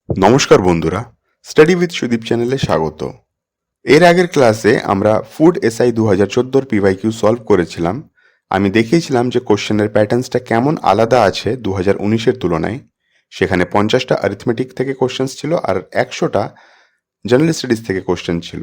নমস্কার বন্ধুরা, study with Sudip চ্যানেলে স্বাগত। এর আগের ক্লাসে আমরা ফুড এসআই 2014 পিওয়াইকিউ সলভ করেছিলাম। আমি দেখিয়েছিলাম যে কোশ্চেনের প্যাটার্নসটা কেমন আলাদা আছে 2019-এর তুলনায়। সেখানে 50টা অ্যারিথমেটিক থেকে কোশ্চেন্স ছিল আর 100টা জেনারেল স্টাডিজ থেকে কোশ্চেন ছিল।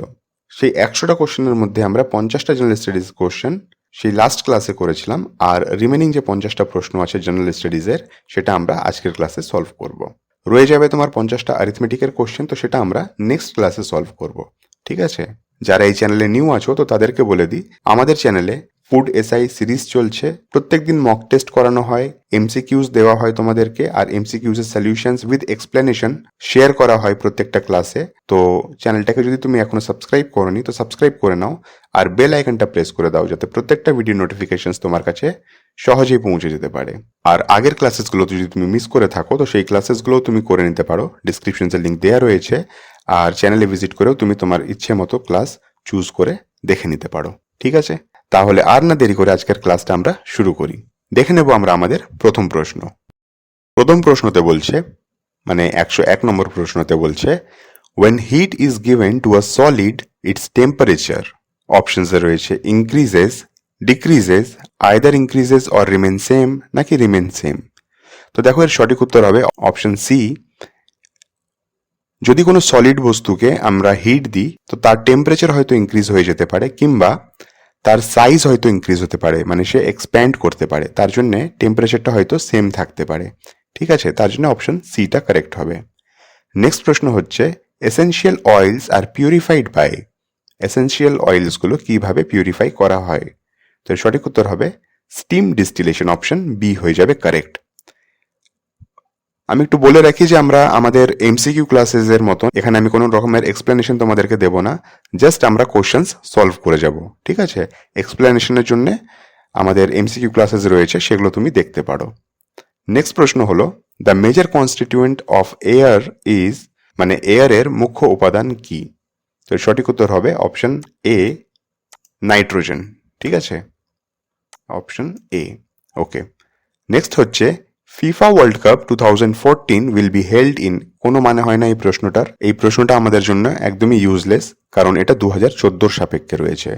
সেই 100টা কোশ্চেনের মধ্যে আমরা 50টা জেনারেল স্টাডিজ কোশ্চেন সেই লাস্ট ক্লাসে করেছিলাম, আর রিমেনিং যে 50টা প্রশ্ন আছে জেনারেল স্টাডিজের সেটা আমরা আজকের ক্লাসে সলভ করব। রয়ে যাবে তোমার 50টা অ্যারিথমেটিকের কোশ্চেন, তো সেটা আমরা নেক্সট ক্লাসে সলভ করব। ঠিক আছে? যারা এই চ্যানেলে নিউ আছো তো তাদেরকে বলে দিই, আমাদের চ্যানেলে ফুড এসআই সিরিজ চলছে। প্রত্যেকদিন মক টেস্ট করানো হয়, এমসিকিউজ দেওয়া হয় তোমাদেরকে, আর এমসিকিউজ এর সলিউশনস উইথ এক্সপ্লেনেশন শেয়ার করা হয় প্রত্যেকটা ক্লাসে। তো চ্যানেলটাকে যদি তুমি এখনো সাবস্ক্রাইব করোনি তো সাবস্ক্রাইব করে নাও, আর বেল আইকনটা প্রেস করে দাও যাতে প্রত্যেকটা ভিডিও নোটিফিকেশনস তোমার কাছে সহজেই পৌঁছে যেতে পারে। আর আগের ক্লাসেসগুলো যদি তুমি মিস করে থাকো তো সেই ক্লাসেসগুলো তুমি করে নিতে পারো, ডিসক্রিপশনসে লিঙ্ক দেওয়া রয়েছে। আর চ্যানেলে ভিজিট করেও তুমি তোমার ইচ্ছে মতো ক্লাস চুজ করে দেখে নিতে পারো। ঠিক আছে? তাহলে আর না দেরি করে আজকের ক্লাসটা আমরা শুরু করি। দেখে নেব আমরা আমাদের প্রথম প্রশ্ন। প্রথম প্রশ্নতে বলছে, মানে 101 নম্বর প্রশ্নতে বলছে, when heat is given to a solid its temperature, অপশনসে রয়েছে increases, decreases, either increases or remain same নাকি remain same। তো দেখো এর সঠিক উত্তর হবে অপশন সি। যদি কোনো সলিড বস্তুকে আমরা হিট দিই তো তার টেম্পারেচার হয়তো ইনক্রিজ হয়ে যেতে পারে, কিংবা তার সাইজ হয়তো ইনক্রিজ হতে পারে, মানে সে এক্সপ্যান্ড করতে পারে, তার জন্য টেম্পারেচারটা হয়তো সেম থাকতে পারে। ঠিক আছে, তার জন্য অপশন সিটা কারেক্ট হবে। নেক্সট প্রশ্ন হচ্ছে, এসেনশিয়াল অয়েলস আর পিউরিফাইড বাই, এসেনশিয়াল অয়েলসগুলো কিভাবে পিউরিফাই করা হয়? তো এর সঠিক উত্তর হবে স্টিম ডিস্টিলেশন, অপশন বি হয়ে যাবে কারেক্ট। আমি একটু বলে রাখি যে আমরা আমাদের এমসিকিউ ক্লাসেস এর মতো এখানে আমি কোনো রকমের এক্সপ্লেনেশন তোমাদেরকে দেব না, জাস্ট আমরা কোশ্চেন্স সলভ করে যাব। ঠিক আছে? এক্সপ্লেনেশনের জন্য আমাদের এমসিকিউ ক্লাসেস রয়েছে, সেগুলো তুমি দেখতে পারো। নেক্সট প্রশ্ন হলো, the major constituent of air is, মানে এয়ারের মুখ্য উপাদান কি? তো সঠিক উত্তর হবে অপশন এ, নাইট্রোজেন। ঠিক আছে, অপশন এ। ওকে, নেক্সট হচ্ছে, FIFA world cup 2014 will be held in, কোনো মানে হয় না এই প্রশ্নটার। এই প্রশ্নটা আমাদের জন্য একদমই ইউজলেস, কারণ এটা 2014 সাপেক্ষে রয়েছে।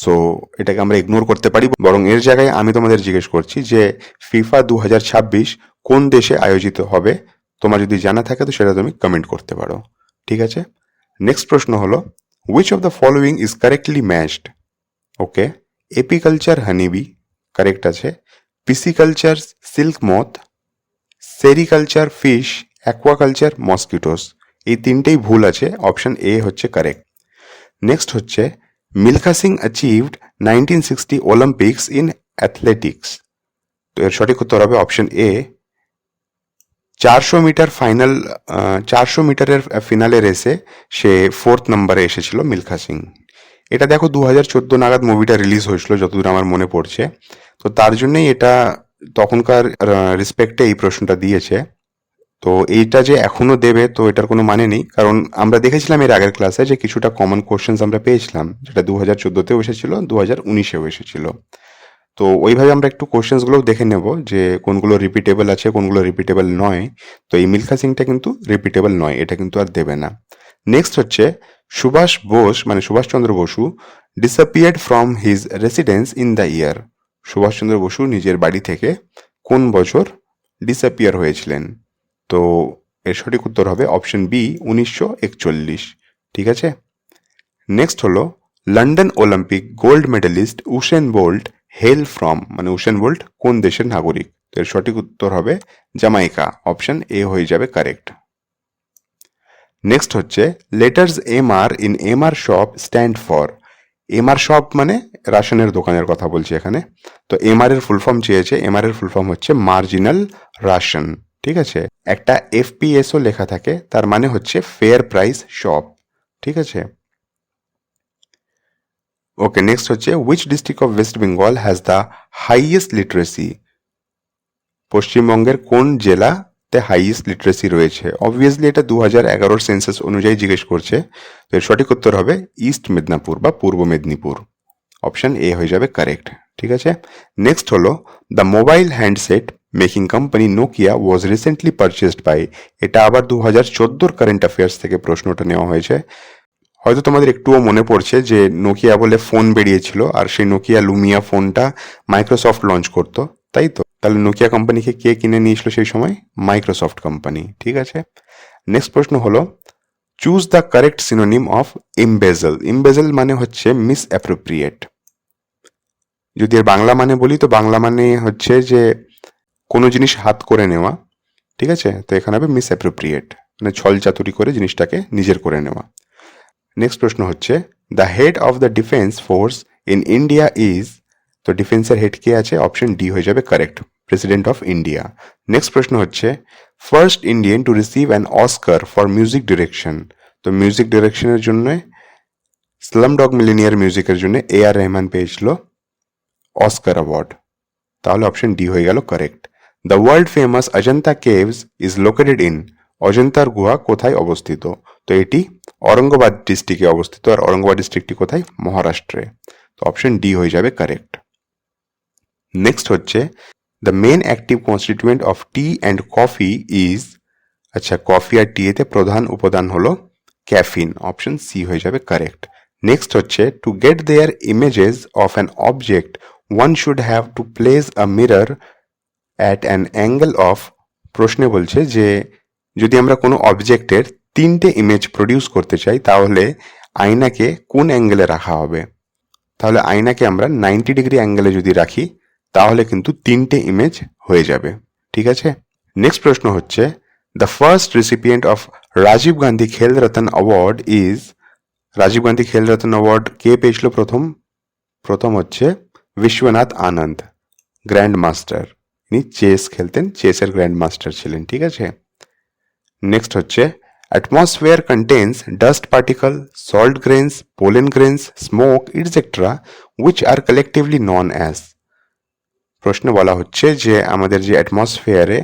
সো এটাকে আমরা ইগনোর করতে পারি, বরং এর জায়গায় আমি তোমাদের জিজ্ঞেস করছি যে ফিফা 2026 কোন দেশে আয়োজিত হবে? তোমার যদি জানা থাকে তো সেটা তুমি কমেন্ট করতে পারো। ঠিক আছে, নেক্সট প্রশ্ন হলো, which of the following is correctly matched? Okay, apiculture honeybee correct আছে, পিসিকালচার সিল্ক মথ, সেরিকালচার ফিশ, অ্যাকোয়াকালচার মসকিটোস, এই তিনটেই ভুল আছে, অপশন এ হচ্ছে কারেক্ট। নেক্সট হচ্ছে, Milkha Singh achieved 1960 Olympics in athletics. তো এর সঠিক উত্তর হবে অপশন এ, 400 মিটার ফাইনাল, 400 মিটারের ফিনালে রেসে সে 4th নম্বরে এসেছিল মিলখা সিং। এটা দেখো 2014 নাগাদ মুভিটা রিলিজ হয়েছিল যতদূর আমার মনে পড়ছে, তো তার জন্যই এটা তখনকার রেসপেক্টে এই প্রশ্নটা দিয়েছে। তো এইটা যে এখনো দেবে তো এটার কোনো মানে নেই, কারণ আমরা দেখেছিলাম এর আগের ক্লাসে যে কিছুটা কমন কোশ্চেন্স আমরা পেয়েছিলাম, যেটা 2014তেও এসেছিল, 2019এও এসেছিল। তো ওইভাবে আমরা একটু কোশ্চেন্সগুলোও দেখে নেব যে কোনগুলো রিপিটেবল আছে কোনগুলো রিপিটেবল নয়। তো এই মিলখা সিংটা কিন্তু রিপিটেবল নয়, এটা কিন্তু আর দেবে না। নেক্সট হচ্ছে, সুভাষ বোস মানে Subhash Chandra Basu disappeared from his residence in the year. Subhash Chandra Basu নিজের বাড়ি থেকে কোন বছর ডিসঅ্যাপিয়ার হয়েছিলেন? তো এর সঠিক উত্তর হবে অপশন বি, 1941। ঠিক আছে, নেক্সট হলো, London Olympic gold medalist Usain Bolt hail from, মানে উসেন বোল্ট কোন দেশের নাগরিক? তো এর সঠিক উত্তর হবে জামাইকা, অপশন এ হয়ে যাবে কারেক্ট। নেক্সট হচ্ছে, letters MR in MR shop stand for, MR shop মানে রাশনের দোকানের কথা বলছি এখানে। তো এমআর এর ফুল ফর্ম চেয়েছে, এমআর এর ফুল ফর্ম হচ্ছে মার্জিনাল রাশন। ঠিক আছে, একটা এফপিএসও লেখা থাকে, তার মানে হচ্ছে ফেয়ার প্রাইস শপ। ঠিক আছে, ওকে, নেক্সট হচ্ছে, which district of West Bengal has the highest literacy? পশ্চিমবঙ্গের কোন জেলাতে হাইয়েস্ট লিটারেসি রয়েছে? অবভিয়াসলি এটা 2011 সেন্সাস অনুযায়ী জিজ্ঞেস করছে, তো এর সঠিক উত্তর হবে ইস্ট মেদিনীপুর বা পূর্ব মেদিনীপুর, অপশন এ হয়ে যাবে কারেক্ট। ঠিক আছে, নেক্সট হলো, the mobile handset making company Nokia was recently purchased by. এটা আবার 2014 কারেন্ট অ্যাফেয়ার্স থেকে প্রশ্নটা নেওয়া হয়েছে। হয়তো তোমাদের একটুও মনে পড়ছে যে নোকিয়া বলে ফোন বেরিয়েছিল, আর সেই নোকিয়া লুমিয়া ফোনটা মাইক্রোসফট লঞ্চ করতো, তাই তো? তাহলে নোকিয়া কোম্পানিকে কে কিনে নিয়েছিল সেই সময়? Microsoft company. ঠিক আছে, নেক্সট প্রশ্ন হলো choose the correct synonym of embezzle. Embezzle মানে হচ্ছে মিস অ্যাপ্রোপ্রিয়েট। যদি এর বাংলা মানে বলি তো বাংলা মানে হচ্ছে যে কোনো জিনিস হাত করে নেওয়া। ঠিক আছে, তো এখানে হবে মিস অ্যাপ্রোপ্রিয়েট, মানে ছল চাতুরি করে জিনিসটাকে নিজের করে নেওয়া। নেক্সট প্রশ্ন হচ্ছে the head of the defence force in India is. তো ডিফেন্সের হেড কে আছে? অপশন ডি হয়ে যাবে correct, president of India. Next প্রশ্ন হচ্ছে first Indian to receive an Oscar for music direction. তো মিউজিক ডিরেকশনের জন্য স্লামডগ মিলিনিয়ার মিউজিকের জন্য A.R. রহমান পেয়েছিল অস্কার অ্যাওয়ার্ড। তাহলে অপশন ডি হয়ে গেল correct. The world famous Ajanta caves is located in. অজন্তার গুহা কোথায় অবস্থিত? তো এটি অরঙ্গাবাদ ডিস্ট্রিক্টে অবস্থিত, আর অরঙ্গাবাদ ডিস্ট্রিক্টটি কোথায়? মহারাষ্ট্রে। তো অপশন ডি হয়ে যাবে কারেক্ট। নেক্সট হচ্ছে the main active constituent of tea and coffee is. আচ্ছা, কফি আর টি এতে প্রধান উপাদান হলো ক্যাফিন। অপশন সি হয়ে যাবে কারেক্ট। নেক্সট হচ্ছে to get their images of an object one should have to place a mirror at an angle of. প্রশ্নে বলছে যে যদি আমরা কোনো অবজেক্টের তিনটে ইমেজ প্রডিউস করতে চাই তাহলে আয়নাকে কোন অ্যাঙ্গেলে রাখা হবে? তাহলে আয়নাকে আমরা 90 ডিগ্রি অ্যাঙ্গেলে যদি রাখি তাহলে কিন্তু তিনটে ইমেজ হয়ে যাবে। ঠিক আছে, নেক্সট প্রশ্ন হচ্ছে the first recipient of Rajiv Gandhi Khel Ratna award is. Rajiv Gandhi Khel Ratna award কে পেয়েছিল প্রথম হচ্ছে বিশ্বনাথ আনন্দ, গ্র্যান্ড মাস্টার। ইনি চেস খেলতেন, চেসের গ্র্যান্ড মাস্টার ছিলেন। ঠিক আছে, নেক্সট হচ্ছে atmosphere contains dust particle, salt grains, pollen grains, smoke etcetera which are collectively known as. প্রশ্নে বলা হচ্ছে যে আমাদের যে অ্যাটমসফিয়ারে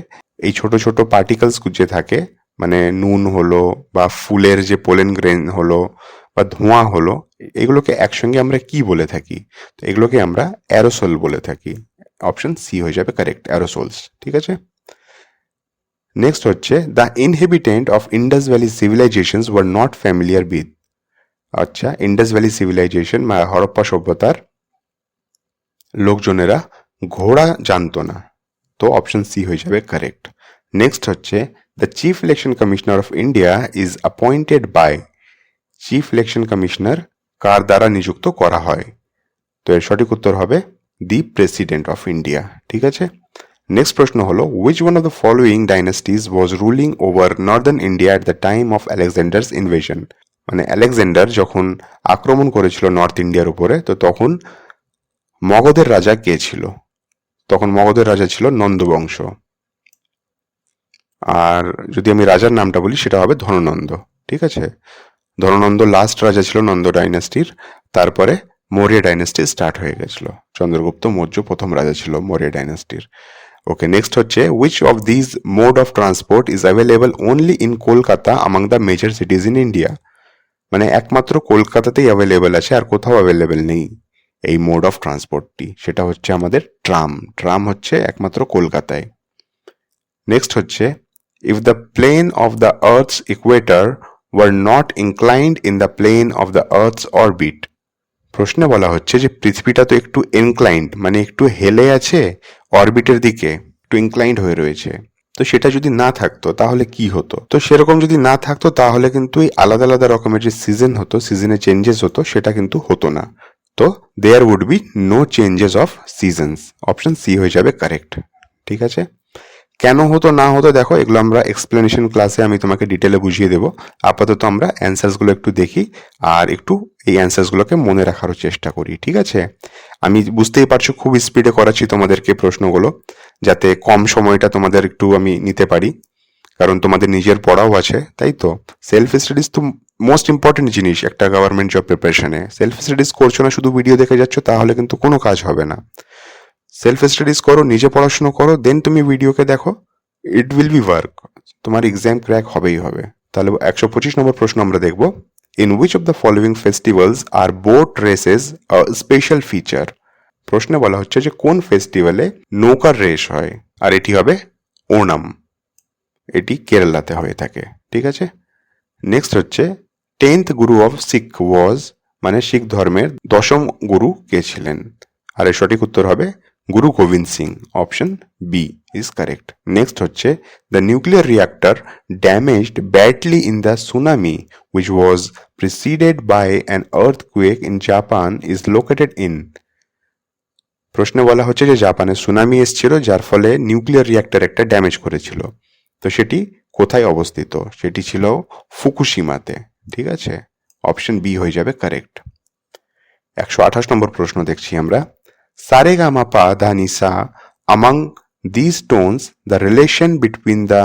এই ছোট ছোট পার্টিকলস যে থাকে, মানে নুন হলো বা ফুলের যে পোলেন গ্রেন হলো বা ধোঁয়া হলো, এগুলোকে একসঙ্গে আমরা কি বলে থাকি? তো এগুলোকে আমরা অ্যারোসল বলে থাকি। অপশন সি হয়ে যাবে কারেক্ট, অ্যারোসোলস। ঠিক আছে, নেক্সট হচ্ছে the inhabitant of Indus valley civilisations were not familiar with. আচ্ছা, ইন্ডাস ভ্যালি সিভিলাইজেশন বা হরপ্পা সভ্যতার লোকজনেরা ঘোড়া জানতো না। তো অপশন সি হয়ে যাবে কারেক্ট। নেক্সট হচ্ছে the chief election commissioner of India is appointed by. Chief election commissioner কার দ্বারা নিযুক্ত করা হয়? তো এর সঠিক উত্তর হবে দি প্রেসিডেন্ট অফ ইন্ডিয়া। ঠিক আছে, নেক্সট প্রশ্ন হলো which one of the following dynasties was ruling over northern India at the time of Alexander's invasion. মানে আলেকজান্ডার যখন আক্রমণ করেছিল নর্থ ইন্ডিয়ার উপরে, তো তখন মগধের রাজা কে ছিল? তখন মগধের রাজা ছিল নন্দবংশ। আর যদি আমি রাজার নামটা বলি সেটা হবে ধননন্দ। ঠিক আছে, ধননন্দ লাস্ট রাজা ছিল নন্দ ডাইনাস্টির, তারপরে মৌর্য ডাইনাস্টি স্টার্ট হয়ে গেছিল। চন্দ্রগুপ্ত মৌর্য প্রথম রাজা ছিল মৌর্য ডাইনাস্টির। ওকে, নেক্সট হচ্ছে which of this mode of transport is available only in Kolkata among the major cities in India. মানে একমাত্র কলকাতাতেই অ্যাভেলেবেল আছে, আর কোথাও অ্যাভেলেবেল নেই এই মোড অফ ট্রান্সপোর্টটি। সেটা হচ্ছে আমাদের ট্রাম। ট্রাম হচ্ছে একমাত্র কলকাতায়। নেক্সট হচ্ছে if the plane of the earth's equator were not inclined in the plane of the earth's orbit. প্রশ্নে বলা হচ্ছে যে পৃথিবীটা তো একটু ইনক্লাইন্ড, মানে একটু হেলে আছে অরবিটের দিকে, একটু ইনক্লাইন্ড হয়ে রয়েছে। তো সেটা যদি না থাকতো তাহলে কি হতো? তো সেরকম যদি না থাকতো তাহলে কিন্তু এই আলাদা আলাদা রকমের যে সিজন হতো, সিজনে চেঞ্জেস হতো, সেটা কিন্তু হতো না। তো there would be no changes of seasons. Option C হয়ে যাবে কারেক্ট। ঠিক আছে, কেন হতো না হতো দেখো এগুলো আমরা এক্সপ্লেনেশন ক্লাসে আমি তোমাকে ডিটেলে বুঝিয়ে দেবো। আপাতত আমরা অ্যান্সার্সগুলো একটু দেখি আর একটু এই অ্যান্সার্সগুলোকে মনে রাখারও চেষ্টা করি। ঠিক আছে, আমি বুঝতেই পারছো খুব স্পিডে করাচ্ছি তোমাদেরকে প্রশ্নগুলো, যাতে কম সময়টা তোমাদের একটু আমি নিতে পারি, কারণ তোমাদের নিজের পড়াও আছে, তাই তো? সেলফ স্টাডিজ তো মোস্ট ইম্পর্টেন্ট জিনিস একটা গভর্নমেন্ট জব প্রিপারেশনে। সেলফ স্টাডিজ করছো না, শুধু ভিডিও দেখে যাচ্ছ, তাহলে কিন্তু কোনো কাজ হবে না। সেলফ স্টাডিজ করো, নিজে পড়াশুনো করো, দেন তুমি ভিডিওকে দেখো, ইট উইল বি ওয়ার্ক, তোমার এক্সাম ক্র্যাক হবেই হবে। তাহলে 125 নম্বর প্রশ্ন আমরা দেখব, in which of the following festivals are boat races a special feature. প্রশ্নে বলা হচ্ছে যে কোন ফেস্টিভ্যালে নৌকার রেস হয়? আর এটি হবে ওনাম, এটি কেরালাতে হয়ে থাকে, ঠিক আছে। নেক্সট হচ্ছে 10th গুরু অফ শিখ ওয়াজ, মানে শিখ ধর্মের দশম গুরু কে ছিলেন? আর এর সঠিক উত্তর হবে Guru Gobind Singh, option B is correct. Next হচ্ছে the nuclear reactor damaged badly in the tsunami which was preceded by an earthquake in Japan is located in। প্রশ্নে বলা হচ্ছে যে জাপানে সুনামি এসেছিল যার ফলে নিউক্লিয়ার রিয়াক্টর একটা ড্যামেজ করেছিল, তো সেটি কোথায় অবস্থিত? সেটি ছিল ফুকুশিমাতে, ঠিক আছে, অপশন বি হয়ে যাবে কারেক্ট। 128 নম্বর প্রশ্ন দেখছি আমরা, সারেগামা পা ধা নিসা among these tones the relation between the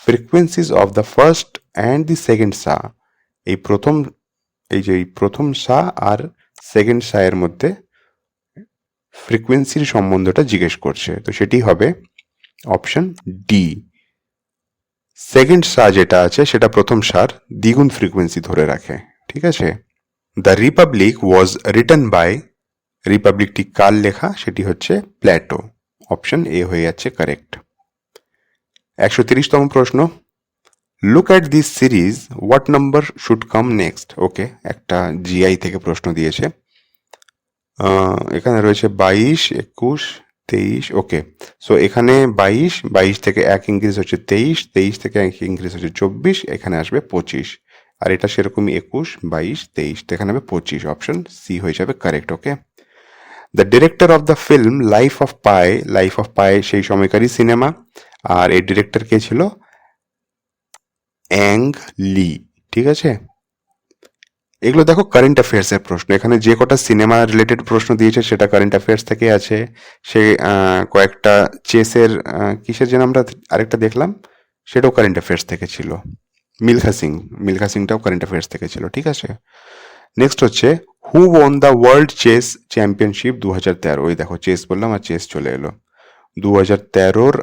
frequencies of the first and the second sa। এই প্রথম সা আর সেকেন্ড সা এর মধ্যে ফ্রিকোয়েন্সির সম্বন্ধটা জিজ্ঞেস করছে, তো সেটি হবে অপশন ডি। সেকেন্ড সা যেটা আছে সেটা প্রথম সার দ্বিগুণ ফ্রিকোয়েন্সি ধরে রাখে, ঠিক আছে। The Republic was written by, রিপাবলিকটি কার লেখা? সেটি হচ্ছে প্ল্যাটো, অপশন এ হয়ে যাচ্ছে কারেক্ট। 130তম প্রশ্ন, look at this series what number should come next? Okay, একটা জিআই থেকে প্রশ্ন দিয়েছে, এখানে রয়েছে 22, 21, 23। ওকে, সো এখানে 22 থেকে 1 ইনক্রিজ হচ্ছে 23, 23 থেকে 1 ইনক্রিজ হচ্ছে 24, এখানে আসবে 25, আর এটা সেরকমই 21, 22, 23, তো এখানে হবে 25, অপশন সি হয়ে যাবে correct. Okay, the director of the film life of pi, life of পাই সেই সময়কারী সিনেমা, আর এর ডিরেক্টর কে ছিল? অ্যাং লি, ঠিক আছে। এগুলো দেখো কারেন্ট অ্যাফেয়ার্স এর প্রশ্ন, এখানে যে কটা সিনেমা রিলেটেড প্রশ্ন দিয়েছে সেটা কারেন্ট অ্যাফেয়ার্স থেকে আছে, সে কয়েকটা চেসের কিসের যেন আমরা আরেকটা দেখলাম সেটাও কারেন্ট অ্যাফেয়ার্স থেকে ছিল, মিলখা সিংটাও কারেন্ট অ্যাফেয়ার্স থেকে ছিল, ঠিক আছে। নেক্সট হচ্ছে who won the world chess championship 2013? ওই দেখো চেস বললাম আর চেস চলে এলো, 2013-র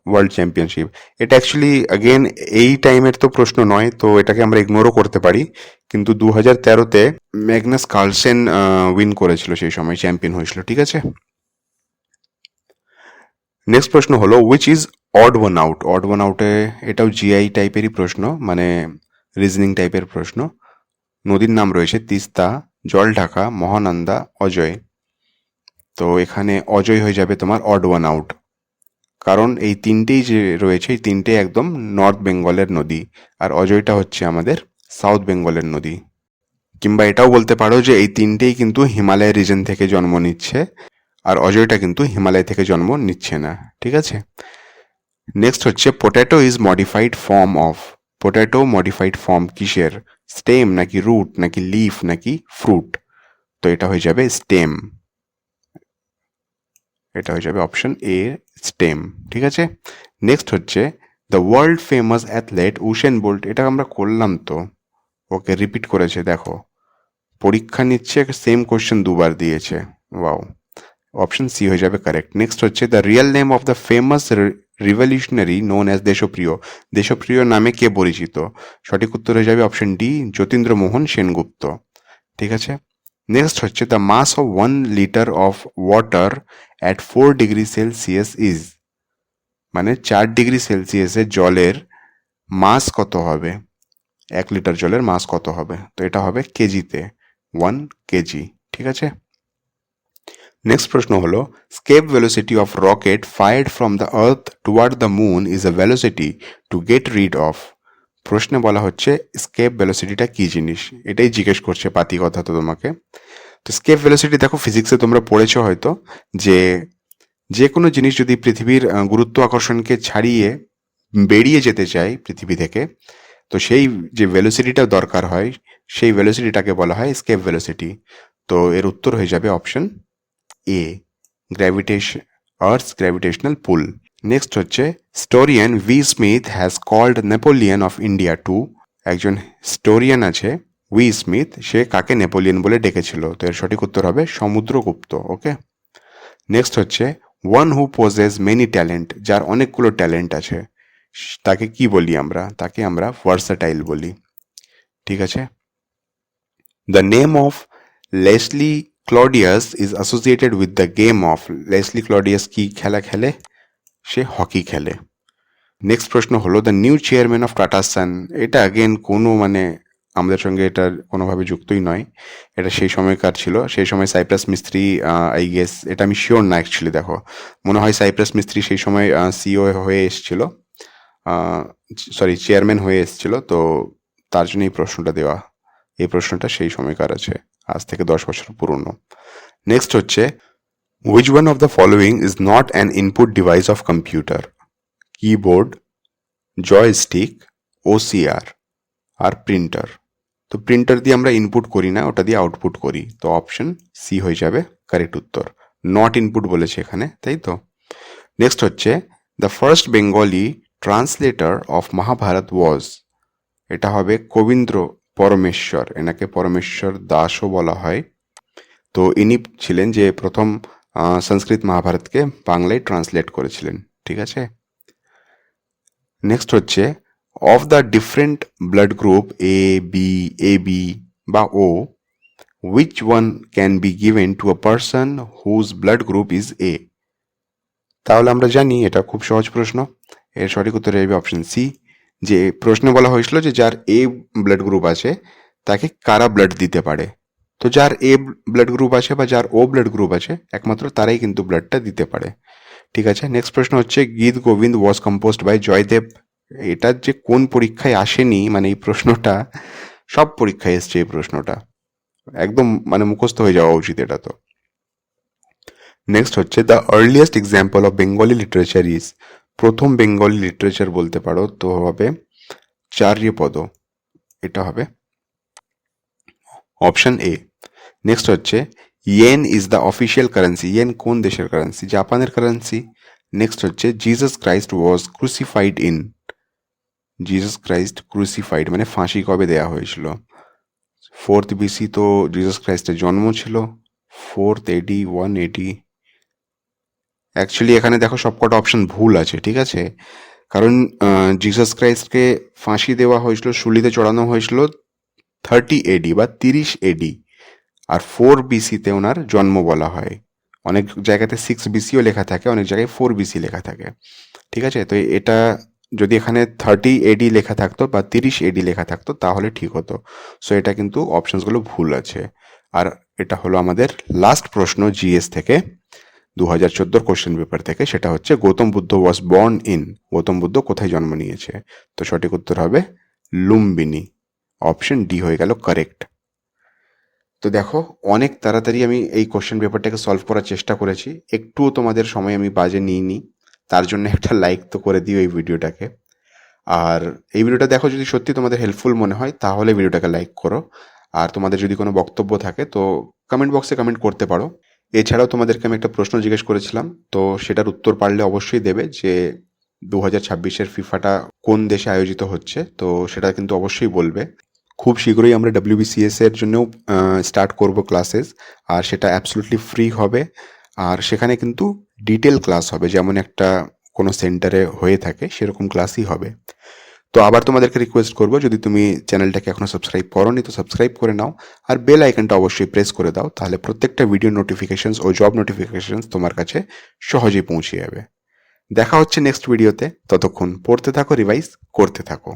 ওয়ার্ল্ড চ্যাম্পিয়নশিপ। এটা অ্যাকচুয়ালি অ্যাগেন এই টাইমের তো প্রশ্ন নয়, তো এটাকে আমরা ইগনোরও করতে পারি, কিন্তু 2013-তে ম্যাগনাস কার্লসেন উইন করেছিল, সেই সময় চ্যাম্পিয়ন হয়েছিল, ঠিক আছে। নেক্সট প্রশ্ন হলো which is odd one out? Odd one আউটে এটাও জিআই টাইপেরই প্রশ্ন, মানে রিজনিং টাইপের প্রশ্ন। নদীর নাম রয়েছে তিস্তা, জলঢাকা, মহানন্দা, অজয়, তো এখানে অজয় হয়ে যাবে তোমার অড ওয়ান আউট, কারণ এই তিনটেই যে রয়েছে এই তিনটে একদম নর্থ বেঙ্গলের নদী, আর অজয়টা হচ্ছে আমাদের সাউথ বেঙ্গলের নদী। কিংবা এটাও বলতে পারো যে এই তিনটেই কিন্তু হিমালয় রিজন থেকে জন্ম নিচ্ছে, আর অজয়টা কিন্তু হিমালয় থেকে জন্ম নিচ্ছে না, ঠিক আছে। নেক্সট হচ্ছে potato is modified form of, potato modified form কিসের? স্টেম নাকি রুট নাকি লিফ নাকি ফ্রুট? তো এটা হয়ে যাবে স্টেম, এটা হয়ে যাবে অপশন এ স্টেম, ঠিক আছে। নেক্সট হচ্ছে the world famous athlete Usain Bolt, এটা আমরা করলাম তো, ওকে রিপিট করেছে, দেখো পরীক্ষা নিচ্ছে সেম কোশ্চেন দুবার দিয়েছে, ওয়াও, অপশন সি হয়ে যাবে কারেক্ট। নেক্সট হচ্ছে the real name of the famous revolutionary known as Deshapriya, Deshapriya নামে কে পরিচিত? সঠিক উত্তর হয়ে যাবে অপশন ডি যতীন্দ্র মোহন সেনগুপ্ত, ঠিক আছে। নেক্সট হচ্ছে the mass of 1 litre of water at 4 degree Celsius is, মানে 4 ডিগ্রি সেলসিয়াসে জলের মাস কত হবে? 1 লিটার জলের মাস কত হবে? তো এটা হবে কেজিতে, 1 কেজি, ঠিক আছে। নেক্সট প্রশ্ন হলো escape velocity of rocket fired from the earth toward the moon is a velocity to get rid of. প্রশ্নে বলা হচ্ছে স্কেপ ভেলোসিটিটা কি জিনিস, এটাই জিজ্ঞেস করছে পাতি কথা তো তোমাকে। তো স্কেপ ভেলোসিটি দেখো ফিজিক্সে তোমরা পড়েছো হয়তো, যে যে কোনো জিনিস যদি পৃথিবীর গুরুত্ব আকর্ষণকে ছাড়িয়ে বেরিয়ে যেতে চায় পৃথিবী থেকে, তো সেই যে ভেলোসিটিটা দরকার হয় সেই ভেলোসিটিটাকে বলা হয় স্কেপ ভেলোসিটি। তো এর উত্তর হয়ে যাবে option A gravitation, earth's gravitational pull. Next হচ্ছে historian V Smith has called Napoleon of India to, একজন স্টোরিয়ান আছে উই স্মিথ, সে কাকে নেপোলিয়ন বলে ডেকেছিল? তো এর সঠিক উত্তর হবে সমুদ্রগুপ্ত, ওকে। নেক্সট হচ্ছে one who poses many talent, যার অনেকগুলো ট্যালেন্ট আছে, তাকে কি বলি আমরা? তাকে আমরা ভার্সাটাইল বলি, ঠিক আছে। The name of Leslie Claudius is associated with the game of, Leslie Claudius কি খেলা খেলে? সে হকি খেলে। নেক্সট প্রশ্ন হলো the new chairman of Tata Sons. এটা অ্যাগেন কোনো আমাদের সঙ্গে এটার কোনোভাবে যুক্তই নয়। এটা সেই সময়কার ছিল, সেই সময় সাইপ্রাস মিস্ত্রি, আই গেস, এটা আমি শিওর না অ্যাকচুয়ালি। দেখো, মনে হয় সাইপ্রাস মিস্ত্রি সেই সময় সিও হয়ে এসেছিল, সরি চেয়ারম্যান হয়ে এসেছিল, তো তার জন্য এই প্রশ্নটা দেওয়া। এই প্রশ্নটা সেই সময়কার আছে, আজ থেকে 10 বছর পুরনো। নেক্সট হচ্ছে which one of the following is not an input device of computer? Keyboard, joystick, OCR R printer. তো প্রিন্টার দিয়ে আমরা ইনপুট করি না, ওটা দিয়ে আউটপুট করি, তো অপশন সি হয়ে যাবে কারেক্ট উত্তর। নট ইনপুট বলেছে এখানে, তাই তো। নেক্সট হচ্ছে the first Bengali translator of Mahabharata was. এটা হবে কবীন্দ্র পরমেশ্বর, এনাকে পরমেশ্বর দাসও বলা হয়। তো ইনি ছিলেন যে প্রথম সংস্কৃত মহাভারতকে বাংলায় ট্রান্সলেট করেছিলেন, ঠিক আছে। নেক্সট হচ্ছে of the different blood group A B বা O, which one can be given to a person whose blood group is A. তাহলে আমরা জানি এটা খুব সহজ প্রশ্ন, এর সঠিক উত্তর হবে অপশন সি। যে প্রশ্নে বলা হয়েছিল যে যার এ ব্লাড গ্রুপ আছে তাকে কারা ব্লাড দিতে পারে, তো যার এ ব্লাড গ্রুপ আছে বা যার ও ব্লাড গ্রুপ আছে একমাত্র তারাই কিন্তু ব্লাডটা দিতে পারে, ঠিক আছে। নেক্সট প্রশ্ন হচ্ছে Geet Govind was composed by Jayadev. এটা যে কোন পরীক্ষায় আসেনি, এই প্রশ্নটা সব পরীক্ষায় এসছে, এই প্রশ্নটা একদম মুখস্থ হয়ে যাওয়া উচিত এটা তো। নেক্সট হচ্ছে the earliest example of Bengali literature is. প্রথম বেঙ্গলি লিটারেচার বলতে পারো তো হবে চার্যপদ, এটা হবে অপশন এ। নেক্সট হচ্ছে yen is the official currency. Yen কোন দেশের কারেন্সি? জাপানের কারেন্সি। নেক্সট হচ্ছে Jesus Christ was crucified in. Jesus Christ crucified ফাঁসি কবে দেয়া হয়েছিল? 4th BC তো জিসাস ক্রাইস্টের জন্ম ছিল, 4th AD, 1 AD। অ্যাকচুয়ালি এখানে দেখো সবকটা অপশন ভুল আছে, ঠিক আছে, কারণ জিসাস ক্রাইস্টকে ফাঁসি দেওয়া হয়েছিল, শুলিতে চড়ানো হয়েছিল 30 AD বা 30 AD, আর 4 BC-তে ওনার জন্ম বলা হয়। অনেক জায়গাতে 6 BC-ও লেখা থাকে, অনেক জায়গায় 4 BC লেখা থাকে, ঠিক আছে। তো এটা যদি এখানে 30 AD লেখা থাকতো বা 30 AD লেখা থাকতো তাহলে ঠিক হতো। সো এটা কিন্তু অপশনসগুলো ভুল আছে। আর এটা হলো আমাদের লাস্ট প্রশ্ন জিএস থেকে, 2014 কোশ্চেন পেপার থেকে, সেটা হচ্ছে Gautam Buddha was born in. Gautam Buddha কোথায় জন্ম নিয়েছে? তো সঠিক উত্তর হবে লুম্বিনী, অপশন ডি হয়ে গেল কারেক্ট। তো দেখো অনেক তাড়াতাড়ি আমি এই কোশ্চেন পেপারটাকে সলভ করার চেষ্টা করেছি, একটুও তোমাদের সময় আমি বাজে নিইনি, তার জন্য একটা লাইক তো করে দিও এই ভিডিওটাকে। আর এই ভিডিওটা দেখো, যদি সত্যি তোমাদের হেল্পফুল মনে হয় তাহলে ভিডিওটাকে লাইক করো। আর তোমাদের যদি কোনো বক্তব্য থাকে তো কমেন্ট বক্সে কমেন্ট করতে পারো। এছাড়াও তোমাদেরকে আমি একটা প্রশ্ন জিজ্ঞেস করেছিলাম, তো সেটার উত্তর পারলে অবশ্যই দেবে যে 2026-এর ফিফাটা কোন দেশে আয়োজিত হচ্ছে, তো সেটা কিন্তু অবশ্যই বলবে। খুব শীঘ্রই আমরা WBCS এর জন্যও স্টার্ট করব ক্লাসেস, আর সেটা অ্যাবসলুটলি ফ্রি হবে। আর সেখানে কিন্তু ডিটেল ক্লাস হবে, যেমন একটা কোনো সেন্টারে হয়ে থাকে সেরকম ক্লাসই হবে। তো আবার তোমাদেরকে রিকোয়েস্ট করবো, যদি তুমি চ্যানেলটাকে এখনও সাবস্ক্রাইব করোনি তো সাবস্ক্রাইব করে নাও, আর বেল আইকনটা অবশ্যই প্রেস করে দাও, তাহলে প্রত্যেকটা ভিডিও নোটিফিকেশনস ও জব নোটিফিকেশনস তোমার কাছে সহজেই পৌঁছে যাবে। দেখা হচ্ছে নেক্সট ভিডিওতে, ততক্ষণ পড়তে থাকো, রিভাইজ করতে থাকো।